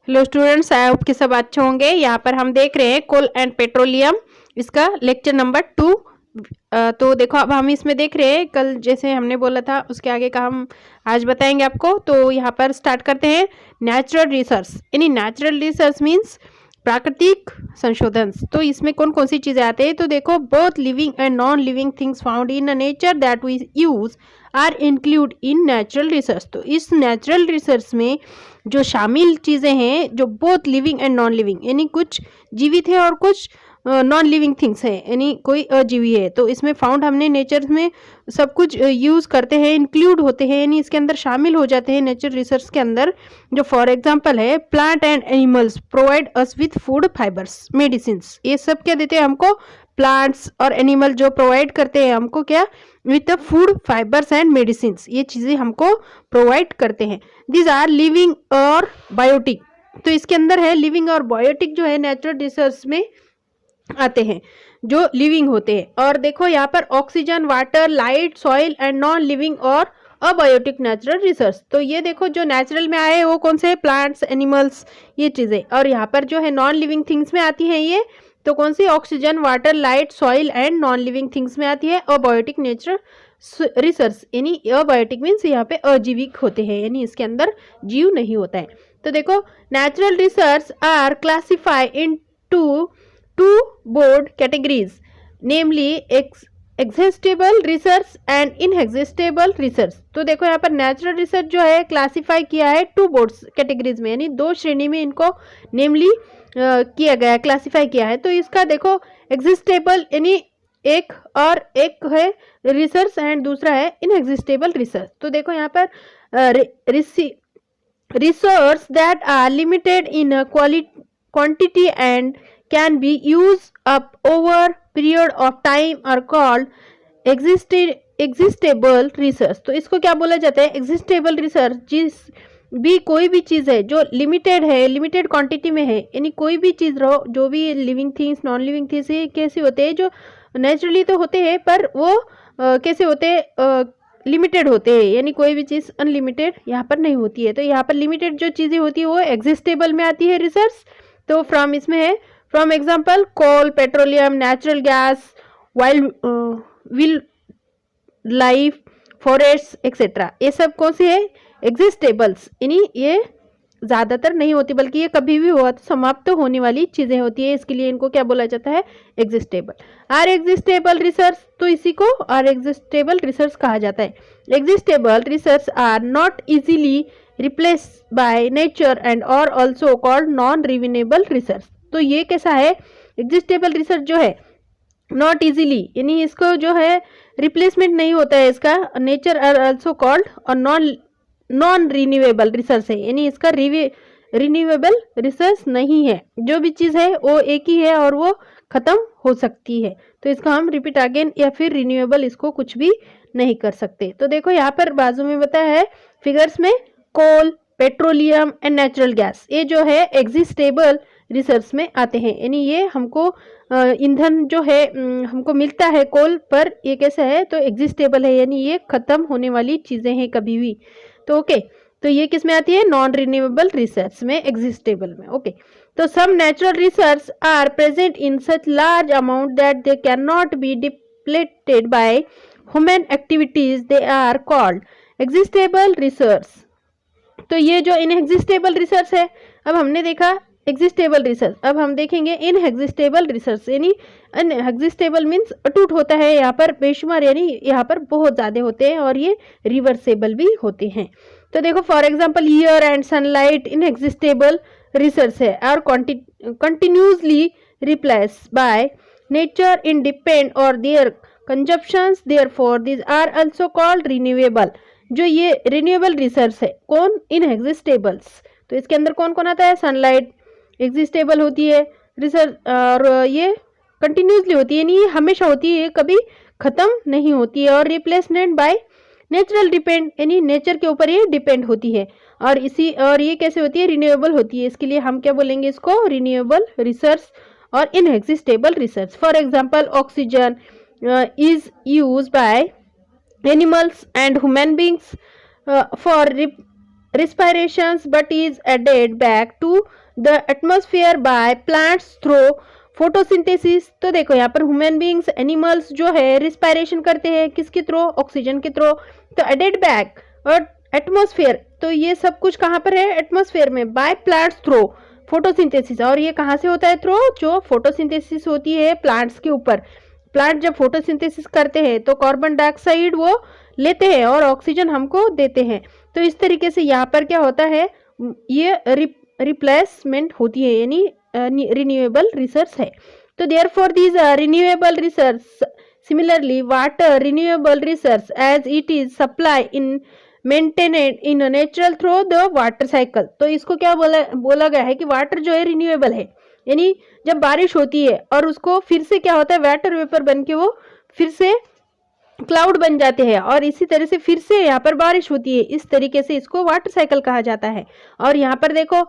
Hello students, I hope कि सब अच्छे होंगे। यहाँ पर हम देख रहे हैं कोल एंड पेट्रोलियम, इसका लेक्चर नंबर 2। तो देखो, अब हम इसमें देख रहे हैं, कल जैसे हमने बोला था उसके आगे का हम आज बताएंगे आपको। तो यहाँ पर स्टार्ट करते हैं। नेचुरल रिसर्च, यानी नेचुरल रिसर्च मीन्स प्राकृतिक संशोधन। तो इसमें कौन कौन सी चीजें आते हैं, तो देखो, both living and non living things found in nature that we use are include in natural research. तो इस नेचुरल रिसर्च में जो शामिल चीज़ें हैं, जो both living and non living, यानी कुछ जीवित है और कुछ नॉन लिविंग थिंग्स है, यानी कोई अजीवी है। तो इसमें फाउंड हमने नेचर में सब कुछ यूज करते हैं, इंक्लूड होते हैं, यानी इसके अंदर शामिल हो जाते हैं नेचर रिसर्च के अंदर। जो फॉर एग्जांपल है, plant and animals provide us with food, fibres, medicine. ये सब क्या देते हैं हमको? प्लांट्स और एनिमल जो प्रोवाइड करते हैं हमको क्या? With food, fibres and medicine. ये चीजें हमको प्रोवाइड करते हैं। दीज आर लिविंग और बायोटिक। तो इसके अंदर है लिविंग और बायोटिक, जो है नेचुरल रिसर्च में आते हैं, जो लिविंग होते हैं। और देखो यहाँ पर oxygen, water, light, soil and non living और अबायोटिक नेचुरल रिसर्च। तो ये देखो, जो नेचुरल में आए वो कौन से? प्लांट्स, एनिमल्स, ये चीजें। और यहाँ पर जो है नॉन लिविंग थिंग्स में आती हैं ये, तो कौन सी? Oxygen, water, light, soil and non living things में आती है अबायोटिक नेचुरल रिसर्च। यानी अबायोटिक मीन्स यहाँ पे अजीविक होते हैं, यानी इसके अंदर जीव नहीं होता है। तो देखो, natural research are classify in two broad categories, namely exhaustible research and inexhaustible research. तो देखो, यहाँ पर नेचुरल रिसर्च जो है क्लासिफाई किया है 2 बोर्ड कैटेगरीज में, यानी 2 श्रेणी में इनको नेमली किया गया है, क्लासिफाई किया है। तो इसका देखो, एग्जिस्टेबल यानी एक, और एक है रिसर्च एंड दूसरा है इनएग्जिस्टेबल रिसर्च। तो देखो यहाँ पर research that are limited in quantity and can be used up over period of time are called existable research। तो इसको क्या बोला जाता है? existable research। जिस भी कोई भी चीज़ है जो लिमिटेड है, लिमिटेड क्वांटिटी में है, यानी कोई भी चीज़ रहो, जो भी living things, non living things कैसे होते हैं? जो नेचुरली तो होते हैं, पर वो कैसे होते हैं? लिमिटेड होते हैं, यानी कोई भी चीज़ अनलिमिटेड यहाँ पर नहीं होती है। तो यहाँ पर लिमिटेड जो चीज़ें होती है वो एग्जिस्टेबल में आती है रिसर्च। तो फ्रॉम इसमें है, from example coal, petroleum, natural gas, wildlife, forest etcetera. ये सब कौन सी है? एग्जिस्टेबल्स, यानी ये ज़्यादातर नहीं होती, बल्कि ये कभी भी हुआ तो समाप्त होने वाली चीज़ें होती है, इसके लिए इनको क्या बोला जाता है? एग्जिस्टेबल। आर एग्जिस्टेबल रिसर्च, तो इसी को आर एग्जिस्टेबल रिसर्च कहा जाता है। Exhaustible research are not easily replace by nature and और also called non renewable research. तो ये कैसा है? एग्जिस्टेबल रिसर्च जो है नॉट इजीली, यानी इसको जो है रिप्लेसमेंट नहीं होता है इसका, नेचर आर ऑल्सो कॉल्ड, और नॉन रिन्यूएबल रिसर्च है, यानी इसका रिन्यूएबल रिसर्च नहीं है। जो भी चीज़ है वो एक ही है और वो खत्म हो सकती है, तो इसको हम रिपीट अगेन या फिर रिन्यूएबल, इसको कुछ भी नहीं कर सकते। तो देखो यहाँ पर बाजू में बताया है फिगर्स में, कोल, पेट्रोलियम एंड नेचुरल गैस, ये जो है एग्जिस्टेबल रिसर्च में आते हैं, यानी ये हमको ईंधन जो है हमको मिलता है कोल पर, ये कैसा है? तो एग्जिस्टेबल है, यानी ये खत्म होने वाली चीज़ें हैं कभी भी। तो ओके, तो ये किस में आती है? नॉन रिन्यूएबल रिसर्च में, एग्जिस्टेबल में। ओके, तो some natural research are present in such large amount that they can not be depleted by human activities, they are called exhaustible research. तो ये जो इनएग्जिस्टेबल रिसर्च है, अब हमने देखा एग्जिस्टेबल रिसर्च, अब हम देखेंगे इनएग्जिस्टेबल रिसर्च। यानी इनएग्जिस्टेबल मीन्स अटूट होता है, यहाँ पर बेशुमार, यानी यहाँ पर बहुत ज़्यादा होते हैं, और ये रिवर्सेबल भी होते हैं। तो देखो, for example air and sunlight inexhaustible research है, और continuously replace by nature in depend और their consumptions, therefore these are also called renewable. जो ये रिन्यूएबल रिसर्च है, कौन? इनएग्जिस्टेबल्स। तो इसके अंदर कौन कौन आता है? सनलाइट एग्जिस्टेबल होती है रिसर्च, और ये कंटिन्यूसली होती है, यानी ये हमेशा होती है, कभी खत्म नहीं होती है। और रिप्लेसमेंट बाय नेचुरल डिपेंड, यानी नेचर के ऊपर ये डिपेंड होती है, और ये कैसे होती है? रिन्यूएबल होती है। इसके लिए हम क्या बोलेंगे इसको? रिन्यूएबल रिसर्च और inexhaustible research. For example, oxygen is use by animals and human beings for respirations but is added back to the atmosphere by plants through photosynthesis। तो देखो यहाँ पर ह्यूमन बींग्स एनिमल्स जो है रिस्पायरेशन करते हैं किसके थ्रू, ऑक्सीजन के थ्रू। तो एडेड बैक और एटमॉस्फेयर, तो ये सब कुछ कहाँ पर है, एटमॉस्फेयर में, बाय प्लांट्स थ्रू फोटोसिंथेसिस। और ये कहाँ से होता है, थ्रू जो फोटोसिंथेसिस होती है प्लांट्स के ऊपर। प्लांट जब फोटोसिंथेसिस करते हैं तो कार्बन डाइऑक्साइड वो लेते हैं और ऑक्सीजन हमको देते हैं। तो इस तरीके से यहाँ पर क्या होता है, ये रिप्लेसमेंट होती है, यानी रिन्यूएबल रिसोर्स है। तो therefore these renewable resource similarly water renewable resource as it is supply in maintained in natural through the water cycle. तो इसको क्या बोला गया है कि वाटर जो है रिन्यूएबल है, यानी जब बारिश होती है और उसको फिर से क्या होता है, वाटर वेपर बन के वो फिर से क्लाउड बन जाते हैं और इसी तरह से फिर से यहाँ पर बारिश होती है। इस तरीके से इसको वाटर साइकिल कहा जाता है। और यहाँ पर देखो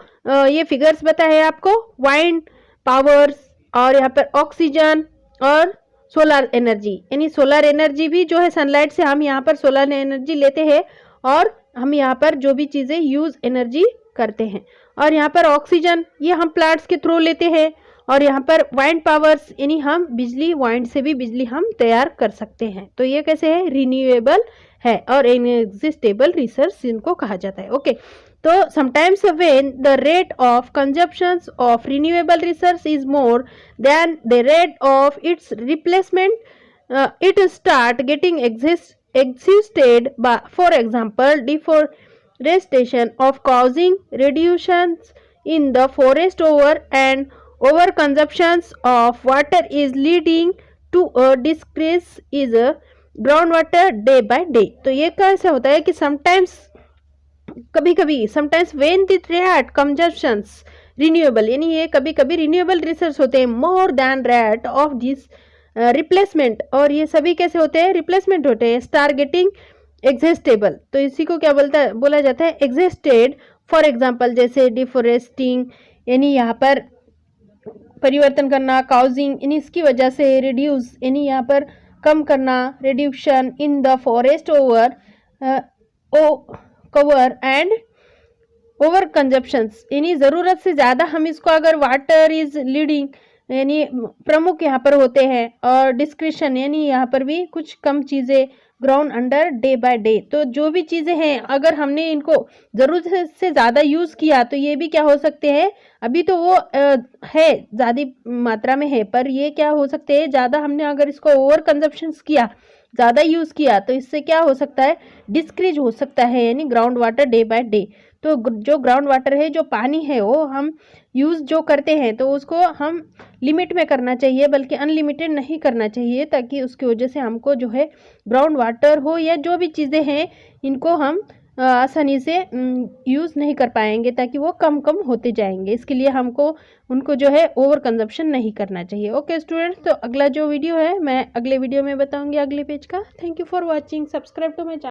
ये फिगर्स बताए हैं आपको, वाइंड पावर्स और यहाँ पर ऑक्सीजन और सोलर एनर्जी, यानी सोलर एनर्जी भी जो है सनलाइट से हम यहाँ पर सोलर एनर्जी लेते हैं और हम यहाँ पर जो भी चीज़ें यूज एनर्जी करते हैं। और यहाँ पर ऑक्सीजन ये हम प्लांट्स के थ्रू लेते हैं। और यहाँ पर वाइंड पावर्स, यानी हम बिजली, वाइंड से भी बिजली हम तैयार कर सकते हैं। तो ये कैसे है, रिन्यूएबल है और इनएग्जिस्टेबल रिसोर्स इनको कहा जाता है। ओके, तो sometimes when the rate of consumption of renewable resource is more than the rate of its replacement it start getting existed by, for example, deforestation of causing reductions in the forest over and overconsumptions of water is leading to a decrease is a groundwater day by day। तो ये कैसे होता है कि sometimes कभी कभी sometimes when the rate consumptions renewable, यानी ये कभी कभी रिन्यूएबल रिसोर्स होते हैं more than rate of this replacement. और ये सभी कैसे होते हैं, रिप्लेसमेंट होते हैं, स्टार गेटिंग एग्जिस्टेबल। तो इसी को क्या बोला जाता है, एग्जिस्टेड। फॉर एग्जांपल जैसे डिफोरेस्टिंग, यानी यहाँ पर परिवर्तन करना, काउजिंग यानी इसकी वजह से, रिड्यूस यानी यहाँ पर कम करना, reduction in the forest over cover and over consumptions, यानी ज़रूरत से ज़्यादा हम इसको अगर वाटर इज लीडिंग यानी प्रमुख यहाँ पर होते हैं, और डिस्क्रिशन यानी यहाँ पर भी कुछ कम चीज़ें, ground under day by day. तो जो भी चीज़ें हैं अगर हमने इनको ज़रूरत से ज़्यादा यूज़ किया तो ये भी क्या हो सकते हैं, अभी तो वो है ज़्यादा मात्रा में है, पर ये क्या हो सकते हैं, ज़्यादा हमने अगर इसको ओवर कंजप्शन किया, ज़्यादा यूज़ किया, तो इससे क्या हो सकता है, डिस्क्रीज हो सकता है, यानी ground water day by day. तो जो ग्राउंड वाटर है, जो पानी है, वो हम यूज़ जो करते हैं तो उसको हम लिमिट में करना चाहिए, बल्कि अनलिमिटेड नहीं करना चाहिए, ताकि उसकी वजह से हमको जो है ग्राउंड वाटर हो या जो भी चीज़ें हैं इनको हम आसानी से यूज़ नहीं कर पाएंगे, ताकि वो कम कम होते जाएंगे। इसके लिए हमको उनको जो है ओवर कंजप्शन नहीं करना चाहिए। ओके स्टूडेंट्स, तो अगला जो वीडियो है मैं अगले वीडियो में बताऊंगी अगले पेज का। Thank you for watching, subscribe to my channel.